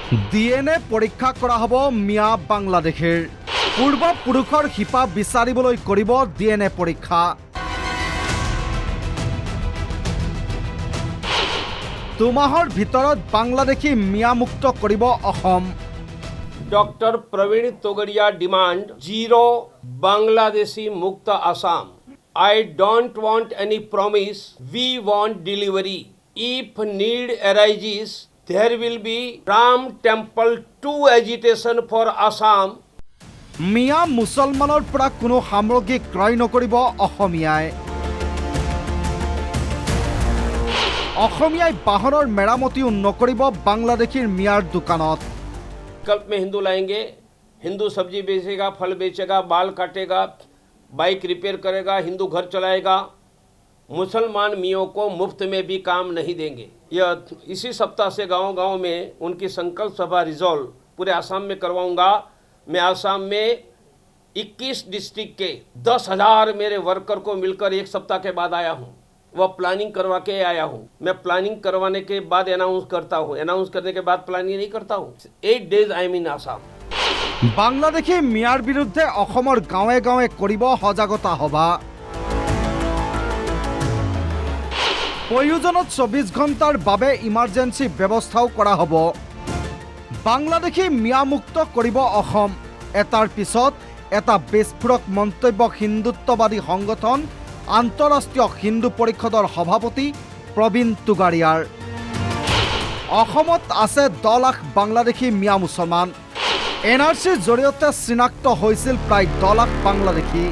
DNA পৰীক্ষা কৰা হ'ব মিয়া বাংলাদেশৰ পূৰ্বপুৰুষৰ শিপা বিচাৰিবলৈ কৰিব ডিএনএ পৰীক্ষা। দুমাহৰ ভিতৰত বাংলাদেশী মিয়া মুক্ত কৰিব Assam. Doctor Praveen Togadia demand zero Bangladeshi मुक्त Assam. I don't want any promise, we want delivery. If need arises, there will be Ram Temple 2 agitation for Assam. মিয়া মুছলমানৰ পৰা কোনো সামগ্ৰী ক্ৰয় নকৰিব অসমীয়াই। অসমীয়াই বাহনৰ মেৰামতিও নকৰিব বাংলাদেশীৰ মিয়াৰ দোকানত। विकल्प में हिंदू लाएंगे, हिंदू सब्जी बेचेगा, फल बेचेगा, बाल काटेगा, बाइक रिपेयर करेगा, हिंदू घर चलाएगा। मुसलमान मियों को मुफ्त में भी काम नहीं देंगे। यह इसी सप्ताह से गांव-गांव में उनकी संकल्प सभा रिजॉल्व पूरे आसाम में करवाऊंगा। मैं आसाम में 21 डिस्ट्रिक्ट के 10,000 मेरे वर्कर को मिलकर एक सप्ताह के बाद आया हूँ। वह प्लानिंग करवा के आया हूँ। मैं प्लानिंग करवाने के बाद अनाउंस करता हूँ, अनाउंस करने के बाद प्लानिंग नहीं करता हूँ। 8 days I am in Assam. Bangladeshi মিয়াৰ বিৰুদ্ধে অসমৰ গাঁৱে গাঁৱে কৰিব সজাগতা সভা। প্ৰয়োজনত 24 ঘণ্টাৰ বাবে ইমাৰ্জেঞ্চি ব্যৱস্থাও কৰা হ'ব। বাংলাদেশী মিয়া মুক্ত কৰিব অসম। এটাৰ পিছত এটা বিস্ফোৰক মন্তব্য হিন্দুত্ববাদী সংগঠন আন্তঃৰাষ্ট্ৰীয় হিন্দু পৰিষদৰ সভাপতি প্ৰবীণ তুগাৰিয়াৰ। অসমত আছে 10 লাখ বাংলাদেশী মিয়া মুছলমান। এনআৰচিৰ জৰিয়তে চিনাক্ত হৈছিল প্ৰায় 10 লাখ বাংলাদেশী।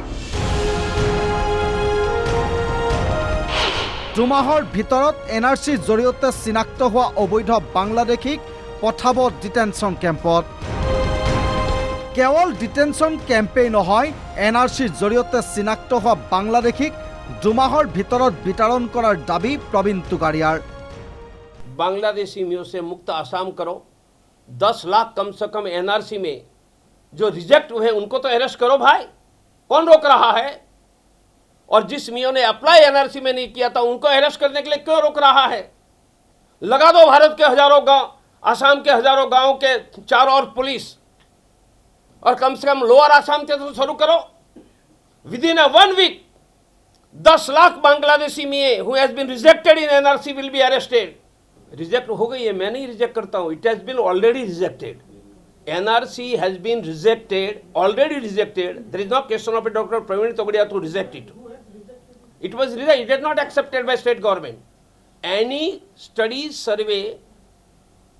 দুমাহৰ ভিতৰত এনআৰচিৰ জৰিয়তে চিনাক্ত হোৱা অবৈধ বাংলাদেশীক পঠাব ডিটেনশ্যন কেম্পত। কেৱল ডিটেনশ্যন কেম্পেই নহয়, এনআৰচিৰ জৰিয়তে চিনাক্ত হোৱা বাংলাদেশীক দুমাহৰ ভিতৰত বিতৰণ কৰাৰ দাবী প্ৰবীণ তুগাৰিয়াৰ। बांग्लादेशी मियों से मुक्त आसाम करो। 10 लाख कम से कम एनआरसी में जो रिजेक्ट हुए उनको तो अरेस्ट करो भाई। कौन रोक रहा है? और जिस मियों ने अप्लाई एनआरसी में नहीं किया था उनको अरेस्ट करने के लिए क्यों रोक रहा है? लगा दो भारत के हजारों गांव, आसाम के हजारों गांव के चारों ओर पुलिस, और कम से कम लोअर आसाम से तो शुरू करो। Within 1 week 10 lakh Bangladeshi Miya who has been rejected in NRC will be arrested. Reject हो गई है, मैं नहीं रिजेक्ट करता हूँ, it has been already rejected. NRC has been rejected, already rejected. There is no question of doctor Praveen Togadia to reject it. It was rejected, it is not accepted by state government. Any study survey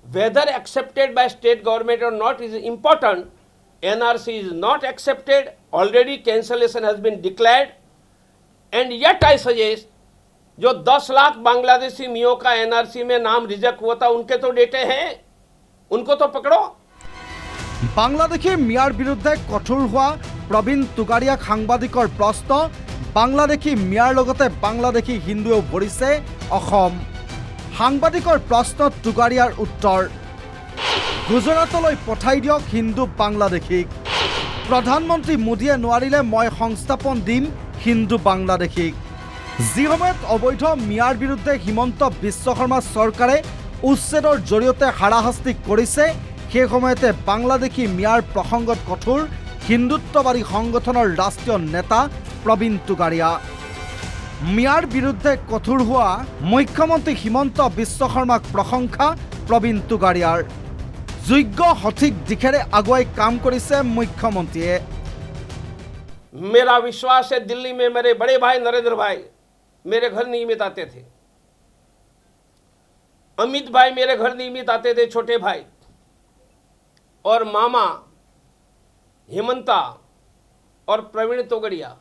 whether accepted by state government or not is important. NRC is not accepted, already cancellation has been declared, and yet I suggest जो 10 लाख बांग्लादेशी मियों का NRC में नाम reject हुआ था उनके तो डेटे हैं, उनको तो पकड़ो। বাংলাদেশী মিয়াৰ বিৰুদ্ধে কঠোৰ হোৱা প্ৰবীণ তুগাৰিয়াক সাংবাদিকৰ প্ৰশ্ন। বাংলাদেশী মিয়াৰ লগতে বাংলাদেশী হিন্দুৱেও ভৰিছে অসম। সাংবাদিকৰ প্ৰশ্নত তুগাৰিয়াৰ উত্তৰ, গুজৰাটলৈ পঠাই দিয়ক হিন্দু বাংলাদেশীক। প্ৰধানমন্ত্ৰী মোদীয়ে নোৱাৰিলে মই সংস্থাপন দিম হিন্দু বাংলাদেশীক। যি সময়ত অবৈধ মিয়াৰ বিৰুদ্ধে হিমন্ত বিশ্ব শৰ্মা চৰকাৰে উচ্ছেদৰ জৰিয়তে হাৰাশাস্তি কৰিছে, সেই সময়তে বাংলাদেশী মিয়াৰ প্ৰসংগত কঠোৰ হিন্দুত্ববাদী সংগঠনৰ ৰাষ্ট্ৰীয় নেতা প্ৰবীণ তুগাৰিয়া। মিয়াৰ বিৰুদ্ধে কঠোৰ হোৱা মুখ্যমন্ত্ৰী হিমন্ত বিশ্ব শৰ্মাক প্ৰশংসা প্ৰবীণ তুগাৰিয়াৰ। যোগ্য সঠিক দিশেৰে আগুৱাই কাম কৰিছে মুখ্যমন্ত্ৰীয়ে। मेरा विश्वास है दिल्ली में मेरे बड़े भाई नरेंद्र भाई मेरे घर नियमित आते थे, अमित भाई मेरे घर नियमित आते थे, छोटे भाई, और मामा हेमंता और प्रवीण तोगड़िया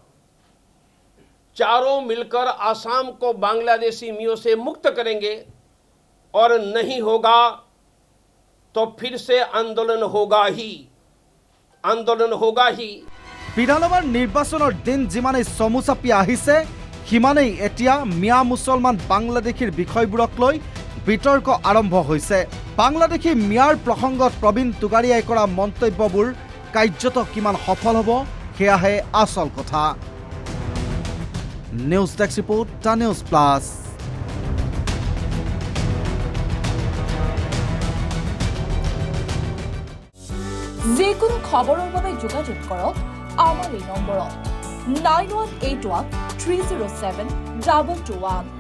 चारों मिलकर आसाम को बांग्लादेशी मियों से मुक्त करेंगे। और नहीं होगा तो फिर से आंदोलन होगा ही, आंदोलन होगा ही। বিধানসভাৰ নিৰ্বাচনৰ দিন যিমানেই চমু চাপি আহিছে, সিমানেই এতিয়া মিয়া মুছলমান বাংলাদেশীৰ বিষয়বোৰক লৈ বিতৰ্ক আৰম্ভ হৈছে। বাংলাদেশী মিয়াৰ প্ৰসংগত প্ৰবীণ তুগাৰিয়াই কৰা মন্তব্যবোৰ কাৰ্যত কিমান সফল হ'ব সেয়াহে আচল কথা। News desk report, the news plus. যিকোনো খবৰৰ বাবে যোগাযোগ কৰক আমাৰ এই নম্বৰত 9181 307 221।